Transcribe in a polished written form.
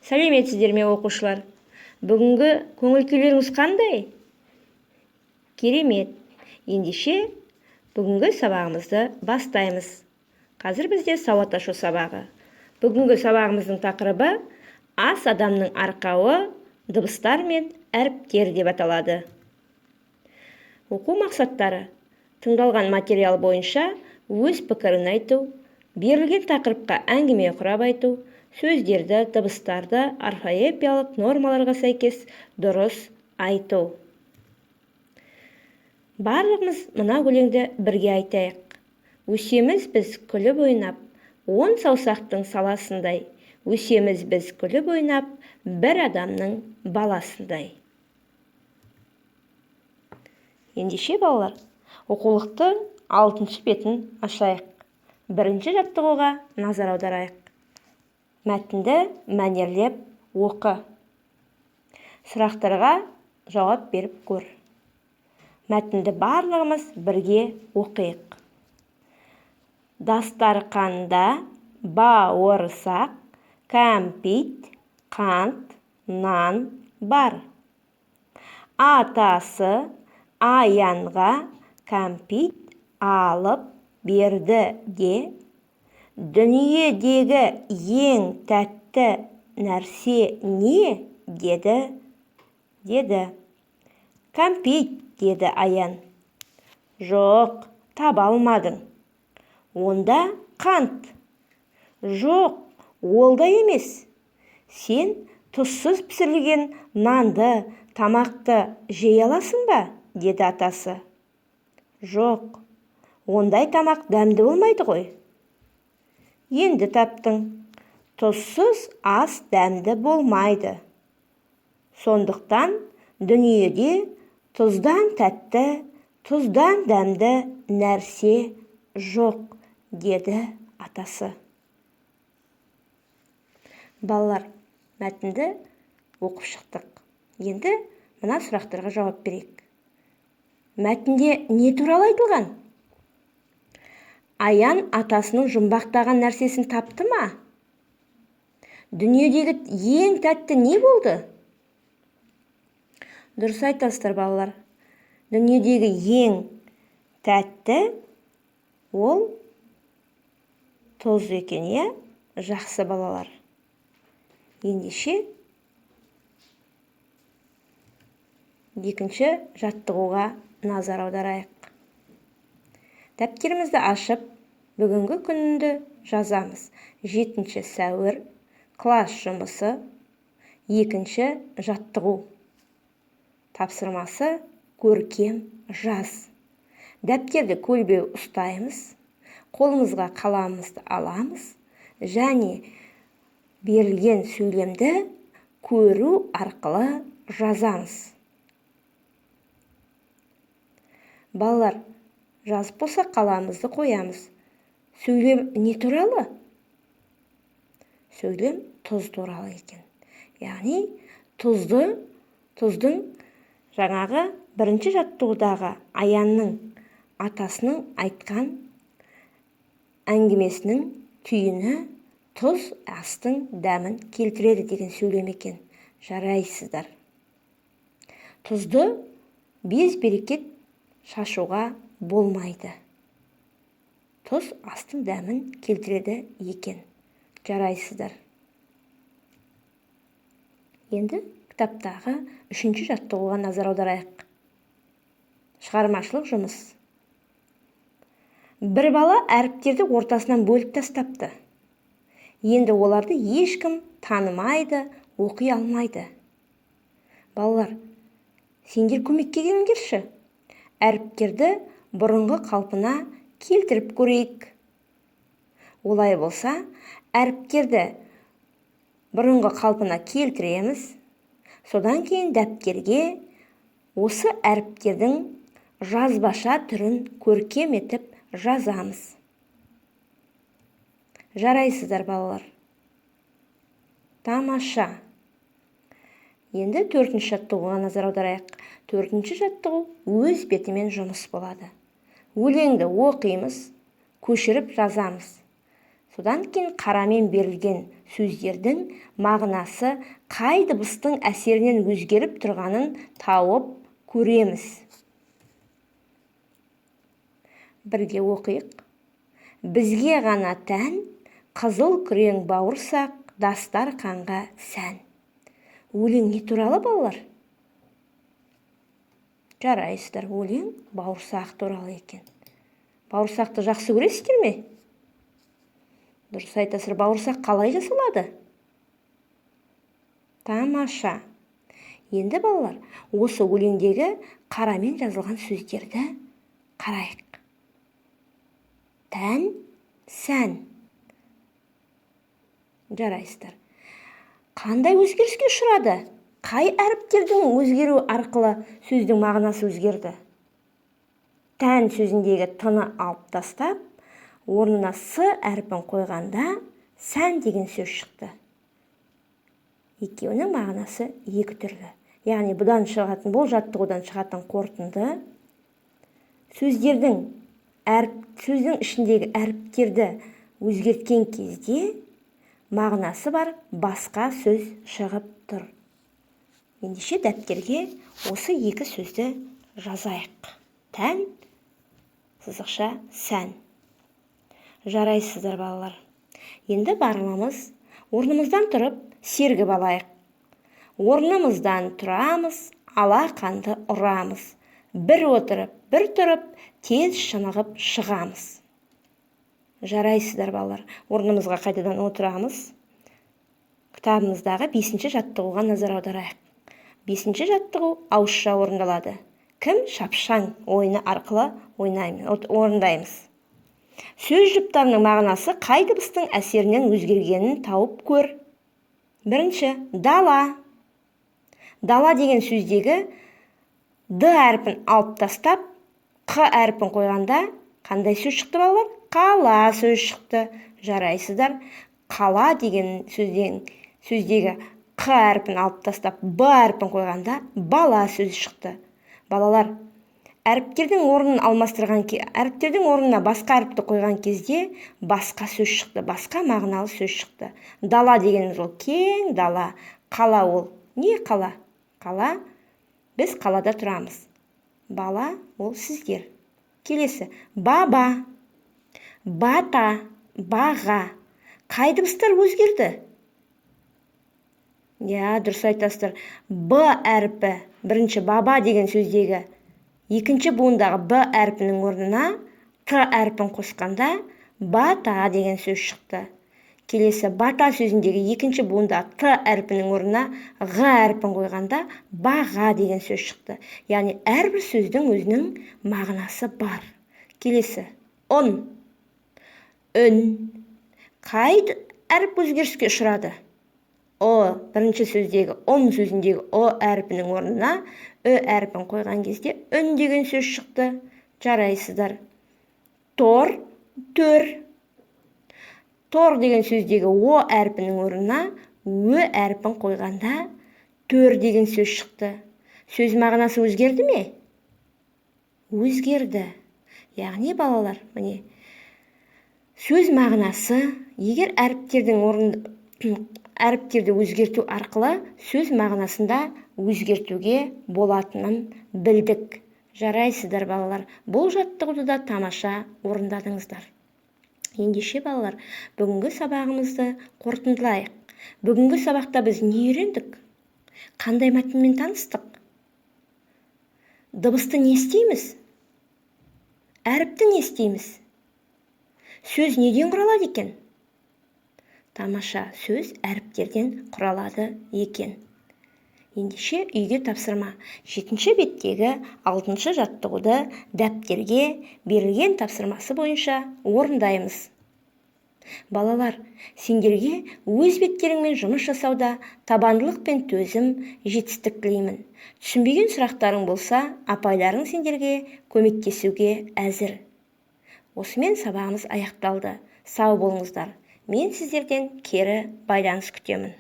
Сәлеметсіздер ме оқушылар? Бүгінгі көңіл күйлеріңіз қандай? Керемет. Ендеше бүгінгі сабағымызды бастаймыз. Қазір бізде сауат ашу сабағы. Бүгінгі сабағымыздың тақырыбы ас адамның арқауы, дыбыстар мен әріптер деп аталады. Оқу мақсаттары: тыңдалған материал бойынша өз пікірін айту, берілген тақырыпқа әңгіме құрап айту, сөздерді, дыбыстарды орфоэпиялық нормаларға сәйкес дұрыс айту. Барлығымыз мына өлеңді бірге айтайық. Өсеміз біз күліп ойнап, 10 саусақтың саласындай. Өсеміз біз күліп ойнап, бір адамның баласындай. Ендеше балалар, оқулықты 6 бетін ашайық. Бірінші жаттығуға назар аударайық. Мәтінді мәнерлеп оқы. Сұрақтарға жауап беріп көр. Мәтінді барлығымыз бірге оқиық. Дастарқанда бауырсақ, кәмпит, қант, нан бар. Атасы Аянға кәмпит алып берді де, дүниедегі ең тәтті нәрсе не? деді. Кәмпит, деді Аян. Жоқ, таба алмадың. Онда қант. Жоқ, ол да емес. Сен тұзсыз пісірілген нанды, тамақты жей аласың ба? деді атасы. Жоқ, ондай тамақ дәмді болмайды ғой. Енді таптың. Тұзсыз ас дәмді болмайды. Сондықтан дүниеде тұздан тәтті, тұздан дәмді нәрсе жоқ, деді атасы. Балалар, мәтінді оқып шықтық. Енді мына сұрақтарға жауап берейік. Мәтінде не туралы айтылған? Аян атасының жұмбақтаған нәрсесін тапты ма? Дүниедегі ең тәтті не болды? Дұрыс айтасыздар балалар. Дүниедегі ең тәтті ол тұз екен, иә? Жақсы балалар. Ендеше екінші жаттығуға назар аударайық. Дәптерімізді ашып, бүгінгі күнді жазамыз. 7 сәуір, класс жұмысы, 2 жаттығу. Тапсырмасы көркем жаз. Дәптерді көлбеу ұстаймыз, қолымызға қаламымызды аламыз, және берілген сөйлемді көру арқылы жазамыз. Балалар, жазып болса қаламымызды қоямыз. Сөйлем не туралы? Сөйлем тұз туралы екен. Яғни тұздың жаңағы бірінші жаттығудағы Аянның атасының айтқан әңгімесінің түйіні тұз астың дәмін келтіреді деген сөйлем екен. Жарайсыздар. Тұзды без-берекет шашуға болмайды. Тұз астың дәмін келтіреді екен. Жарайсыздар. Енді кітаптағы 3 жаттығуға назар аударайық. Шығармашылық жұмыс. Бір бала әріптерді ортасынан бөліп тастапты. Енді оларды ешкім танымайды, оқи алмайды. Балалар, сендер көмекке келіңдерші. Әріптерді бұрынғы қалпына келтіріп көрейік. Олай болса, әріптерді бұрынғы қалпына келтіреміз. Содан кейін дәптерге осы әріптердің жазбаша түрін көркем етіп жазамыз. Жарайсыздар балалар. Тамаша. Енді 4 жаттығуға назар аударайық. 4 жаттығу өз бетімен жұмыс болады. Өлеңді оқимыз, көшіріп жазамыз. Содан кейін қарамен берілген сөздердің мағынасы қай дыбыстың әсерінен өзгеріп тұрғанын тауып көреміз. Бірге оқиық. Бізге ғана тән, қызыл күрең бауырсақ, дастар қанға сән. Өлең не туралы, балалар? Жарайсыздар, өлең бауырсақ туралы екен. Бауырсақты жақсы көресіздер ме? Дұрыс айтасыздар, бауырсақ қалай жасалады? Тамаша. Енді балалар, осы өлеңдегі қарамен жазылған сөздерді қарайық. Тән, сән. Жарайсыздар. Қандай өзгеріске ұшырады? Қай әріптердің өзгеру арқылы сөздің мағынасы өзгерді? Тән сөзіндегі тыны алып тастап, орнына с әрпін қойғанда сән деген сөз шықты. Екеуінің мағынасы екі түрлі. Яғни бұдан шығатын, бұл жаттығудан шығатын қорытынды сөздің ішіндегі әріптерді өзгерткен кезде мағынасы бар басқа сөз шығып тұр. Ендеше дәптерге осы екі сөзді жазайық. Тән, сызықша сән. Жарайсыздар, балалар. Енді барымыз, орнымыздан тұрып, сергіп алайық. Орнымыздан тұрамыз, алақанды ұрамыз. Бір отырып, бір тұрып, тез шынығып шығамыз. Жарайсыздар, балалар. Орнымызға қайтадан отырамыз. Кітабымыздағы 5-ші жаттығуға назар аударайық. 5-ші жаттығу ауызша орындалады. Кім шапшаң ойыны арқылы орындаймыз. Сөз жұптарының мағынасы қай дыбыстың әсерінен өзгергенін тауып көр. Бірінші, дала. Дала деген сөздегі д әрпін алып тастап, қ әрпін қойғанда қандай сөз шықты, балалар? Қала сөз шықты. Жарайсыздар. Қала деген сөздегі қ әрпін алып тастап, б әрпін қойғанда бала сөз шықты. Балалар, әріптердің орнына басқа әріпті қойған кезде басқа сөз шықты, басқа мағыналы сөз шықты. Дала дегеніміз ол кең дала. Қала ол не қала? Қала, біз қалада тұрамыз. Бала ол сіздер. Келесі, баба, бата, баға. Қай дыбыстар өзгерді? Дұрыс айтасыздар. Б әрпі, бірінші баба деген сөздегі екінші буындағы б әрпінің орнына т әрпін қосқанда бата деген сөз шықты. Келесі, бата сөзіндегі екінші буында т әрпінің орнына ға әрпін қойғанда баға деген сөз шықты. Яғни әрбір сөздің өзінің мағынасы бар. Келесі, ұн, үн. Қай әріп өзгеріске ұшырады? О, бірінші сөздегі ұн сөзіндегі о әрпінің орнына ö әрпін қойған кезде үн деген сөз шықты. Жарайсыздар. Тор, төр. Тор деген сөздегі о әрпінің орнына ö әрпін қойғанда төр деген сөз шықты. Сөз мағынасы өзгерді ме? Өзгерді. Яғни, балалар, міне, сөз мағынасы, егер әріптерді өзгерту арқылы сөз мағынасында өзгертуге болатынын білдік. Жарайсыздар, балалар. Бұл жаттығуды да тамаша орындадыңыздар. Ендеше, балалар, бүгінгі сабағымызды қорытындылайық. Бүгінгі сабақта біз не үйрендік? Қандай мәтінмен таныстық? Дыбысты не істейміз? Әріпті не істейміз? Сөз неден құралады екен? Тамаша, сөз әріптерден құралады екен. Ендеше үйге тапсырма. 7-ші беттегі 6-шы жаттығуды дәптерге берілген тапсырмасы бойынша орындаймыз. Балалар, сендерге өз беттеріңмен жұмыс жасауда табандылық пен төзім, жетістік тілеймін. Түсінбеген сұрақтарың болса, апайларың сендерге көмектесуге әзір. Осымен сабағымыз аяқталды. Сау болыңыздар. Мен сіздерден кері байланыс күтемін.